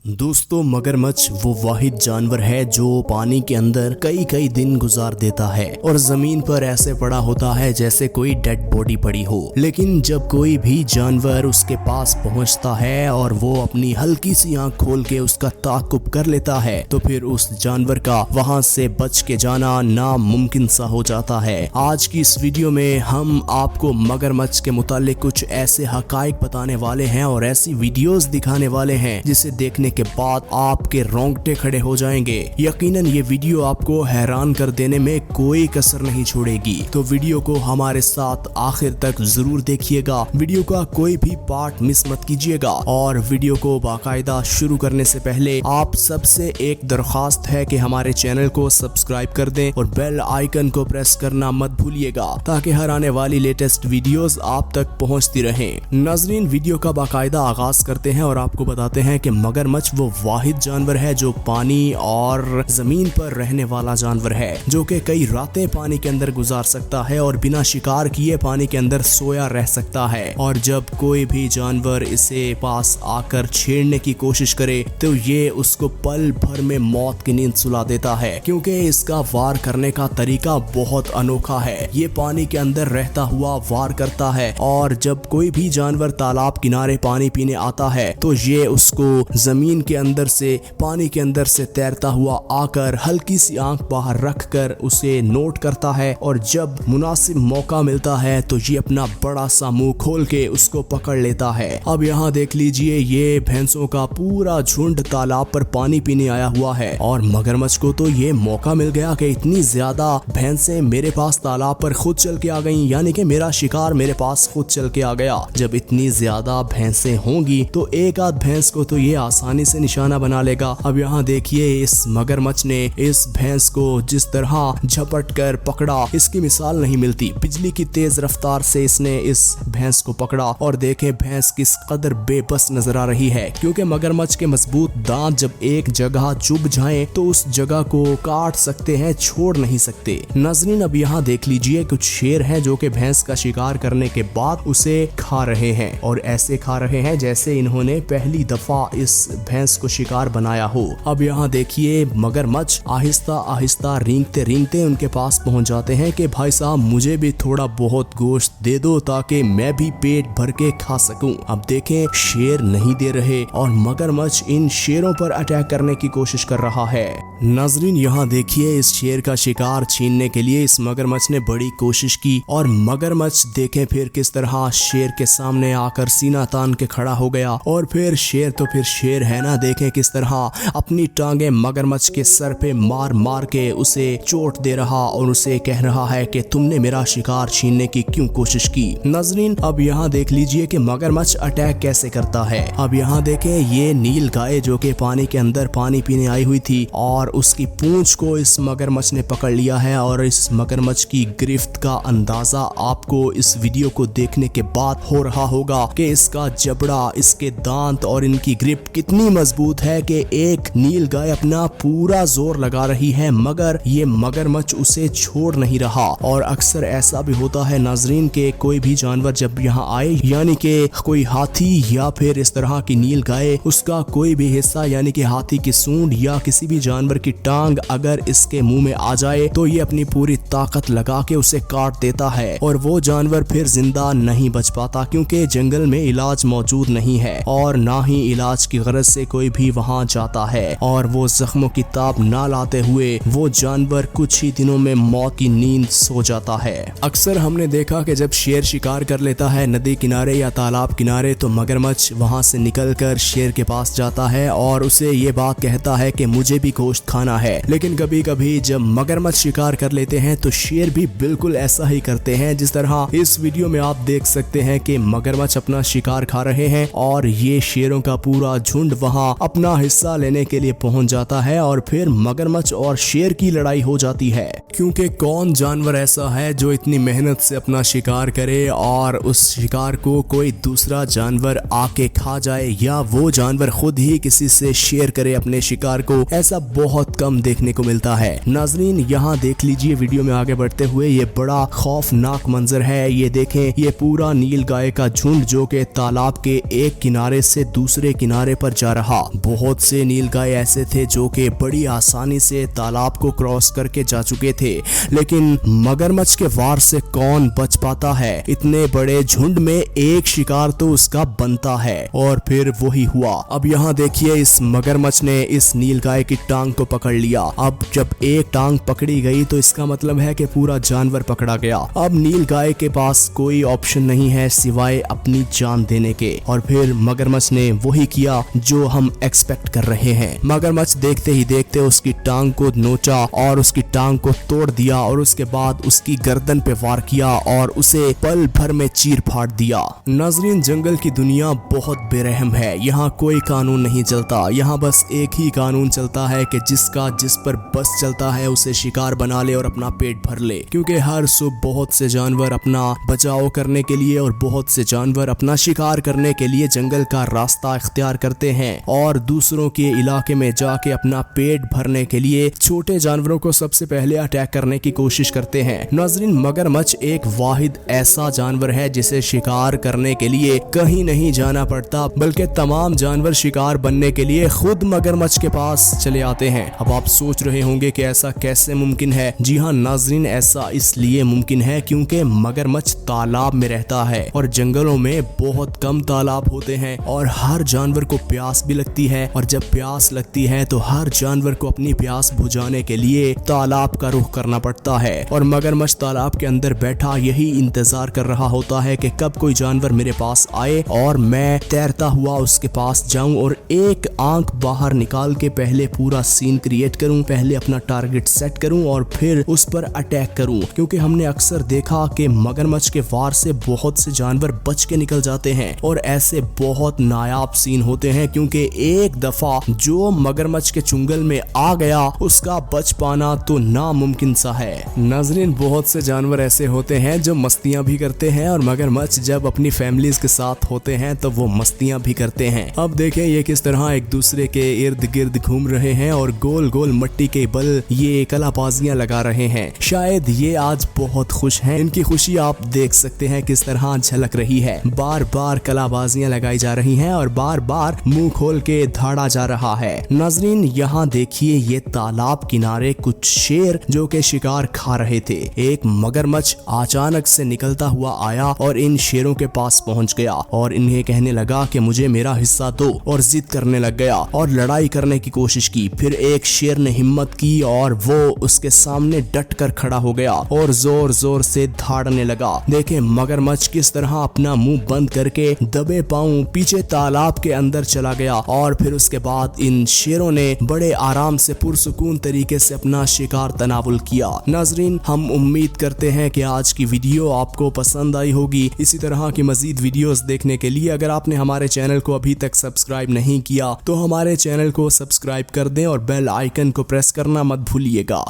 दोस्तों, मगरमच्छ वो वाहिद जानवर है जो पानी के अंदर कई कई दिन गुजार देता है और जमीन पर ऐसे पड़ा होता है जैसे कोई डेड बॉडी पड़ी हो। लेकिन जब कोई भी जानवर उसके पास पहुंचता है और वो अपनी हल्की सी आंख खोल के उसका ताक़ुब कर लेता है तो फिर उस जानवर का वहां से बच के जाना नामुमकिन सा हो जाता है। आज की इस वीडियो में हम आपको मगरमच्छ के मुतालिक कुछ ऐसे हकाइक बताने वाले हैं और ऐसी वीडियोस दिखाने वाले हैं जिसे देखने के बाद आपके रोंगटे खड़े हो जाएंगे। यकीनन ये वीडियो आपको हैरान कर देने में कोई कसर नहीं छोड़ेगी, तो वीडियो को हमारे साथ आखिर तक जरूर देखिएगा। वीडियो का कोई भी पार्ट मिस मत कीजिएगा और वीडियो को बाकायदा शुरू करने से पहले आप सबसे एक दरख्वास्त है कि हमारे चैनल को सब्सक्राइब कर दें और बेल आइकन को प्रेस करना मत भूलिएगा ताकि हर आने वाली लेटेस्ट वीडियोस आप तक पहुंचती रहें। नाजरीन, वीडियो का बाकायदा आगाज करते हैं और आपको बताते हैं कि मगरमच्छ वो वाहिद जानवर है जो पानी और जमीन पर रहने वाला जानवर है, जो कि कई रातें पानी के अंदर गुजार सकता है और बिना शिकार किए पानी के अंदर सोया रह सकता है। और जब कोई भी जानवर इसे पास आकर छेड़ने की कोशिश करे तो ये उसको पल भर में मौत की नींद सुला देता है, क्योंकि इसका वार करने का तरीका बहुत अनोखा है। ये पानी के अंदर रहता हुआ वार करता है और जब कोई भी जानवर तालाब किनारे पानी पीने आता है तो ये उसको जमीन के अंदर से पानी के अंदर से तैरता हुआ आकर हल्की सी आंख बाहर रखकर उसे नोट करता है और जब मुनासिब मौका मिलता है तो ये अपना बड़ा सा मुंह खोल के उसको पकड़ लेता है। अब यहाँ देख लीजिए, ये भैंसों का पूरा झुंड तालाब पर पानी पीने आया हुआ है और मगरमच्छ को तो ये मौका मिल गया कि इतनी ज्यादा भैंसें मेरे पास तालाब पर खुद चल के आ गईं, यानी कि मेरा शिकार मेरे पास खुद चल के आ गया। जब इतनी ज्यादा भैंसें होंगी तो एक आध भैंस को तो ये आसानी से निशाना बना लेगा। अब यहाँ देखिए, इस मगरमच्छ ने इस भैंस को जिस तरह झपट कर पकड़ा, इसकी मिसाल नहीं मिलती। बिजली की तेज रफ्तार से इसने इस भैंस को पकड़ा और देखे भैंस किस कदर बेबस नजर आ रही है, क्योंकि मगरमच्छ के मजबूत दांत जब एक जगह चुभ जाएं तो उस जगह को काट सकते हैं, छोड़ नहीं सकते। नाज़रीन, अब यहाँ देख लीजिए, कुछ शेर हैं जो कि भैंस का शिकार करने के बाद उसे खा रहे हैं और ऐसे खा रहे हैं जैसे इन्होंने पहली दफा इस भैंस को शिकार बनाया हो। अब यहाँ देखिए, मगरमच्छ आहिस्ता आहिस्ता रेंगते रेंगते उनके पास पहुंच जाते हैं कि भाई साहब, मुझे भी थोड़ा बहुत गोश्त दे दो ताकि मैं भी पेट भर के खा सकूं। अब देखें, शेर नहीं दे रहे और मगरमच्छ इन शेरों पर अटैक करने की कोशिश कर रहा है। नाज़रीन, यहाँ देखिए, इस शेर का शिकार छीनने के लिए इस मगरमच्छ ने बड़ी कोशिश की और मगरमच्छ देखें फिर किस तरह शेर के सामने आकर सीना तान के खड़ा हो गया और फिर शेर तो फिर शेर है ना, देखें किस तरह अपनी टांगे मगरमच्छ के सर पे मार मार के उसे चोट दे रहा और उसे कह रहा है कि तुमने मेरा शिकार छीनने की क्यों कोशिश की। नाज़रीन, अब यहाँ देख लीजिए कि मगरमच्छ अटैक कैसे करता है। अब यहाँ देखें, ये नील गाय जो कि पानी के अंदर पानी पीने आई हुई थी और उसकी पूंछ को इस मगरमच्छ ने पकड़ लिया है और इस मगरमच्छ की गिरफ्त का अंदाजा आपको इस वीडियो को देखने के बाद हो रहा होगा कि इसका जबड़ा, इसके दांत और इनकी ग्रिप कितनी मजबूत है कि एक नील गाय अपना पूरा जोर लगा रही है मगर ये मगरमच्छ उसे छोड़ नहीं रहा। और अक्सर ऐसा भी होता है नाजरीन के कोई भी जानवर जब यहाँ आए, यानी कि कोई हाथी या फिर इस तरह की नील गाय, उसका कोई भी हिस्सा यानी कि हाथी की सूंड या किसी भी जानवर की टांग अगर इसके मुंह में आ जाए तो ये अपनी पूरी ताकत लगा के उसे काट देता है और वो जानवर फिर जिंदा नहीं बच पाता, क्योंकि जंगल में इलाज मौजूद नहीं है और ना ही इलाज की गरज से कोई भी वहां जाता है और वो जख्मों की ताब ना लाते हुए वो जानवर कुछ ही दिनों में मौत की नींद सो जाता है। अक्सर हमने देखा कि जब शेर शिकार कर लेता है नदी किनारे या तालाब किनारे तो मगरमच्छ वहां से निकलकर शेर के पास जाता है और उसे ये बात कहता है कि मुझे भी गोश्त खाना है। लेकिन कभी कभी जब मगरमच्छ शिकार कर लेते हैं तो शेर भी बिल्कुल ऐसा ही करते हैं, जिस तरह इस वीडियो में आप देख सकते हैं कि मगरमच्छ अपना शिकार खा रहे हैं और ये शेरों का पूरा झुंड वहां अपना हिस्सा लेने के लिए पहुंच जाता है और फिर मगरमच्छ और शेर की लड़ाई हो जाती है, क्योंकि कौन जानवर ऐसा है जो इतनी मेहनत से अपना शिकार करे और उस शिकार को कोई दूसरा जानवर आके खा जाए या वो जानवर खुद ही किसी से शेयर करे अपने शिकार को। ऐसा बहुत कम देखने को मिलता है। नाजरीन यहाँ देख लीजिए वीडियो में आगे बढ़ते हुए, ये बड़ा खौफनाक मंजर है। ये देखें, ये पूरा नीलगाय का झुंड जो के तालाब के एक किनारे से दूसरे किनारे पर जा रहा। बहुत से नीलगाय ऐसे थे जो के बड़ी आसानी से तालाब को क्रॉस करके जा चुके थे, लेकिन मगरमच्छ के वार से कौन बच पाता है। इतने बड़े झुंड में एक शिकार तो उसका बनता है, और फिर वही हुआ। अब यहाँ देखिए, इस मगरमच्छ ने इस नीलगाय की टांग को पकड़ लिया। अब जब एक टांग पकड़ी गई तो इसका मतलब है कि पूरा जानवर पकड़ा गया। अब नीलगाय के पास कोई ऑप्शन नहीं है सिवाय अपनी जान देने के, और फिर मगरमच्छ ने वही किया जो हम एक्सपेक्ट कर रहे हैं। मगरमच्छ देखते ही देखते उसकी टांग को नोचा और उसकी टांग को तोड़ दिया, और उसके बाद उसकी गर्दन पे वार किया और उसे पल भर में चीर फाड़ दिया। नाज़रीन, जंगल की दुनिया बहुत बेरहम है। यहाँ कोई कानून नहीं चलता। यहाँ बस एक ही कानून चलता है कि जिसका जिस पर बस चलता है उसे शिकार बना ले और अपना पेट भर ले, क्योंकि हर सुबह बहुत से जानवर अपना बचाव करने के लिए और बहुत से जानवर अपना शिकार करने के लिए जंगल का रास्ता इख्तियार करते हैं और दूसरों के इलाके में जाके अपना पेट भरने के लिए छोटे जानवरों को सबसे पहले अटैक करने की कोशिश करते हैं। नाज़रीन, मगरमच्छ एक वाहिद ऐसा जानवर है जिसे शिकार करने के लिए कहीं नहीं जाना पड़ता, बल्कि तमाम जानवर शिकार बनने के लिए खुद मगरमच्छ के पास चले आते हैं। अब आप सोच रहे होंगे कि ऐसा कैसे मुमकिन है। जी हाँ नाज़रीन, ऐसा इसलिए मुमकिन है क्योंकि मगरमच्छ तालाब में रहता है और जंगलों में बहुत कम तालाब होते हैं, और हर जानवर को प्यास भी लगती है, और जब प्यास लगती है तो हर जानवर को अपनी प्यास बुझाने के लिए तालाब का रुख करना पड़ता है। और मगरमच्छ तालाब के अंदर बैठा यही इंतजार कर रहा होता है कि कब कोई जानवर मेरे पास आए और मैं तैरता हुआ उसके पास जाऊं और एक आंख बाहर निकाल के पहले पूरा सीन क्रिएट करूं, पहले अपना टारगेट सेट करूं और फिर उस पर अटैक करूं। क्योंकि हमने अक्सर देखा कि मगरमच्छ के वार से बहुत से जानवर बच के निकल जाते हैं, और ऐसे बहुत नायाब सीन होते हैं, क्योंकि एक दफा जो मगरमच्छ के चुंगल में आ गया उसका बच पाना तो नामुमकिन सा है। नाज़रीन, बहुत से जानवर ऐसे होते हैं जो मस्तियां भी करते हैं, और मगरमच्छ जब अपनी फैमिलीज के साथ होते हैं तो वो मस्तियां भी करते हैं। अब देखें ये किस तरह एक दूसरे के इर्द गिर्द घूम रहे हैं और गोल गोल मट्टी के बल ये कलाबाजियां लगा रहे हैं। शायद ये आज बहुत खुश हैं। इनकी खुशी आप देख सकते हैं किस तरह झलक रही है। बार बार कलाबाजियां लगाई जा रही हैं और बार बार मुंह खोल के धाड़ा जा रहा है। नाज़रीन, यहाँ देखिए, ये तालाब किनारे कुछ शेर जो के शिकार खा रहे थे। एक मगरमच्छ अचानक से निकलता हुआ आया और इन शेरों के पास पहुंच गया और इन्हें कहने लगा कि मुझे मेरा हिस्सा दो, और जिद करने लग गया और लड़ाई करने की कोशिश की। फिर एक शेर ने हिम्मत की और वो उसके सामने डट कर खड़ा हो गया और जोर जोर से धाड़ने लगा। देखें मगरमच्छ किस तरह अपना मुंह बंद करके दबे पांव पीछे तालाब के अंदर चला गया, और फिर उसके बाद इन शेरों ने बड़े आराम से पुरसुकून तरीके से अपना शिकार तनावुल किया। नाज़रीन, हम उम्मीद करते हैं कि आज की वीडियो आपको पसंद आई होगी। इसी तरह की मजीद वीडियोस देखने के लिए अगर आपने हमारे चैनल को अभी तक सब्सक्राइब नहीं किया तो हमारे चैनल को सब्सक्राइब कर दें और बेल आइकन को प्रेस करना मत भूलिएगा।